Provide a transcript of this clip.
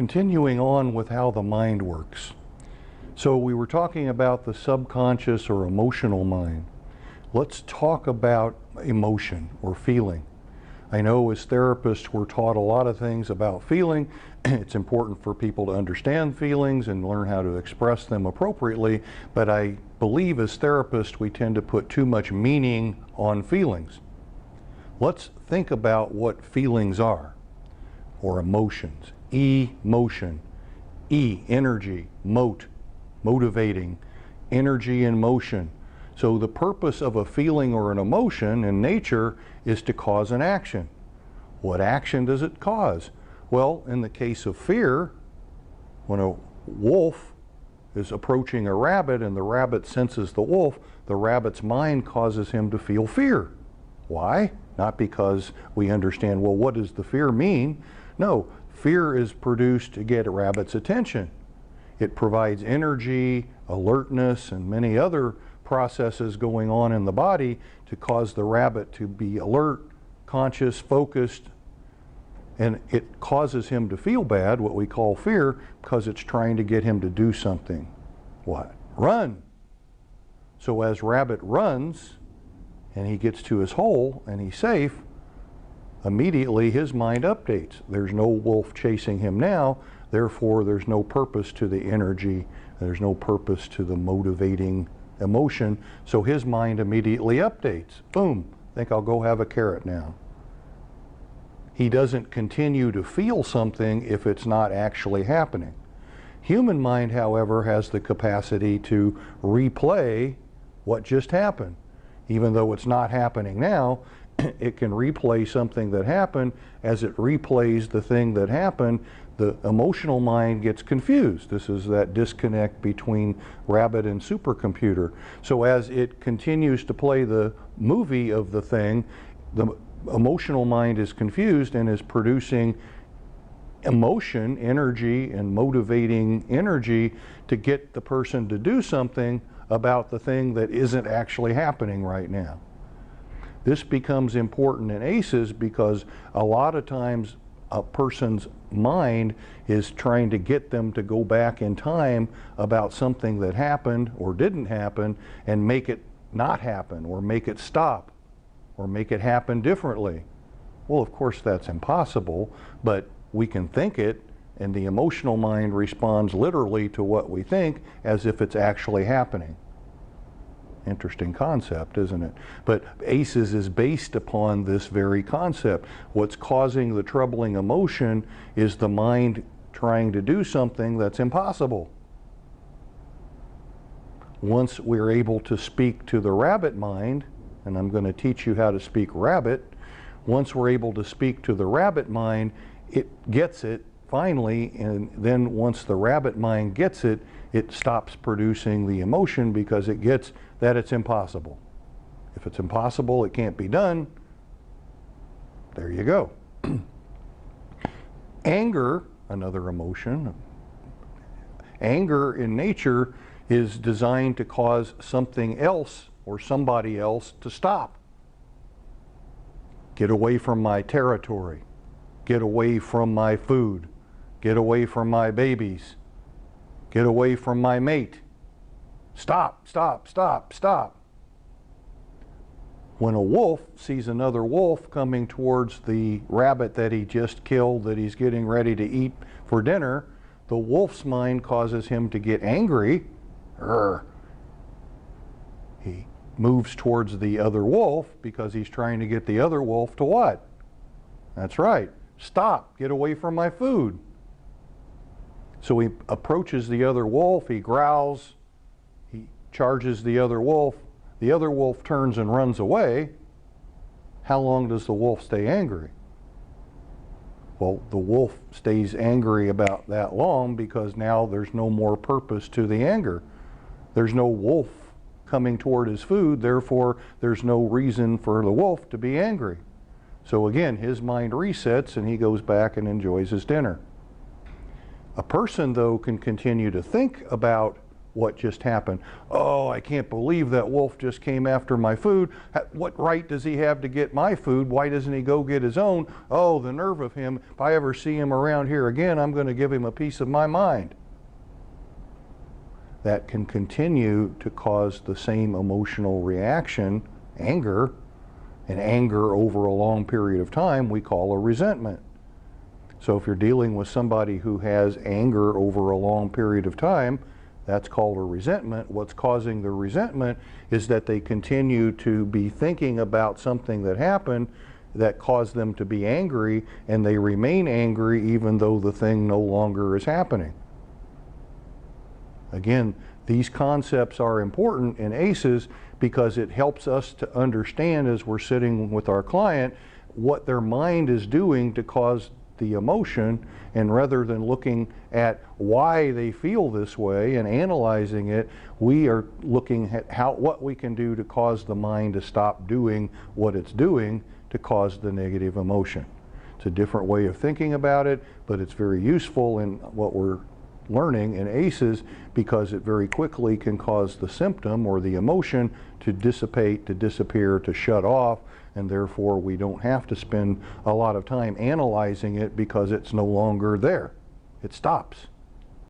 Continuing on with how the mind works. So we were talking about the subconscious or emotional mind. Let's talk about emotion or feeling. I know as therapists we're taught a lot of things about feeling. It's important for people to understand feelings and learn how to express them appropriately, but I believe as therapists we tend to put too much meaning on feelings. Let's think about what feelings are, or emotions. Emotion. Energy, motivating, energy in motion. So the purpose of a feeling or an emotion in nature is to cause an action. What action does it cause? Well, in the case of fear, when a wolf is approaching a rabbit and the rabbit senses the wolf, the rabbit's mind causes him to feel fear. Why? Not because we understand, well, what does the fear mean? No, fear is produced to get a rabbit's attention. It provides energy, alertness, and many other processes going on in the body to cause the rabbit to be alert, conscious, focused, and it causes him to feel bad, what we call fear, because it's trying to get him to do something. What? Run! So as rabbit runs, and he gets to his hole, and he's safe, immediately his mind updates. There's no wolf chasing him now, therefore there's no purpose to the energy, there's no purpose to the motivating emotion, so his mind immediately updates. Boom, think I'll go have a carrot now. He doesn't continue to feel something if it's not actually happening. Human mind, however, has the capacity to replay what just happened. Even though it's not happening now, it can replay something that happened. As it replays the thing that happened, the emotional mind gets confused. This is that disconnect between rabbit and supercomputer. So as it continues to play the movie of the thing, the emotional mind is confused and is producing emotion, energy, and motivating energy to get the person to do something about the thing that isn't actually happening right now. This becomes important in ACEs because a lot of times a person's mind is trying to get them to go back in time about something that happened or didn't happen and make it not happen or make it stop or make it happen differently. Well, of course that's impossible, but we can think it, and the emotional mind responds literally to what we think as if it's actually happening. Interesting concept, isn't it? But ACEs is based upon this very concept. What's causing the troubling emotion is the mind trying to do something that's impossible. Once we're able to speak to the rabbit mind, and I'm going to teach you how to speak rabbit, once we're able to speak to the rabbit mind, it gets it finally, and then once the rabbit mind gets it, it stops producing the emotion because it gets that it's impossible. If it's impossible, it can't be done. There you go. Anger, another emotion. Anger in nature is designed to cause something else or somebody else to stop. Get away from my territory. Get away from my food. Get away from my babies. Get away from my mate. Stop, stop, stop, stop. When a wolf sees another wolf coming towards the rabbit that he just killed, that he's getting ready to eat for dinner, the wolf's mind causes him to get angry. He moves towards the other wolf because he's trying to get the other wolf to what? That's right. Stop, get away from my food. So he approaches the other wolf, he growls, he charges the other wolf turns and runs away. How long does the wolf stay angry? Well, the wolf stays angry about that long because now there's no more purpose to the anger. There's no wolf coming toward his food, therefore there's no reason for the wolf to be angry. So again, his mind resets and he goes back and enjoys his dinner. A person, though, can continue to think about what just happened. Oh, I can't believe that wolf just came after my food. What right does he have to get my food? Why doesn't he go get his own? Oh, the nerve of him. If I ever see him around here again, I'm going to give him a piece of my mind. That can continue to cause the same emotional reaction, anger, and anger over a long period of time we call a resentment. So if you're dealing with somebody who has anger over a long period of time, that's called a resentment. What's causing the resentment is that they continue to be thinking about something that happened that caused them to be angry, and they remain angry even though the thing no longer is happening. Again, these concepts are important in ACEs because it helps us to understand as we're sitting with our client what their mind is doing to cause the emotion, and rather than looking at why they feel this way and analyzing it, we are looking at what we can do to cause the mind to stop doing what it's doing to cause the negative emotion. It's a different way of thinking about it, but it's very useful in what we're learning in ACEs because it very quickly can cause the symptom or the emotion to dissipate, to disappear, to shut off, and therefore we don't have to spend a lot of time analyzing it because it's no longer there. It stops.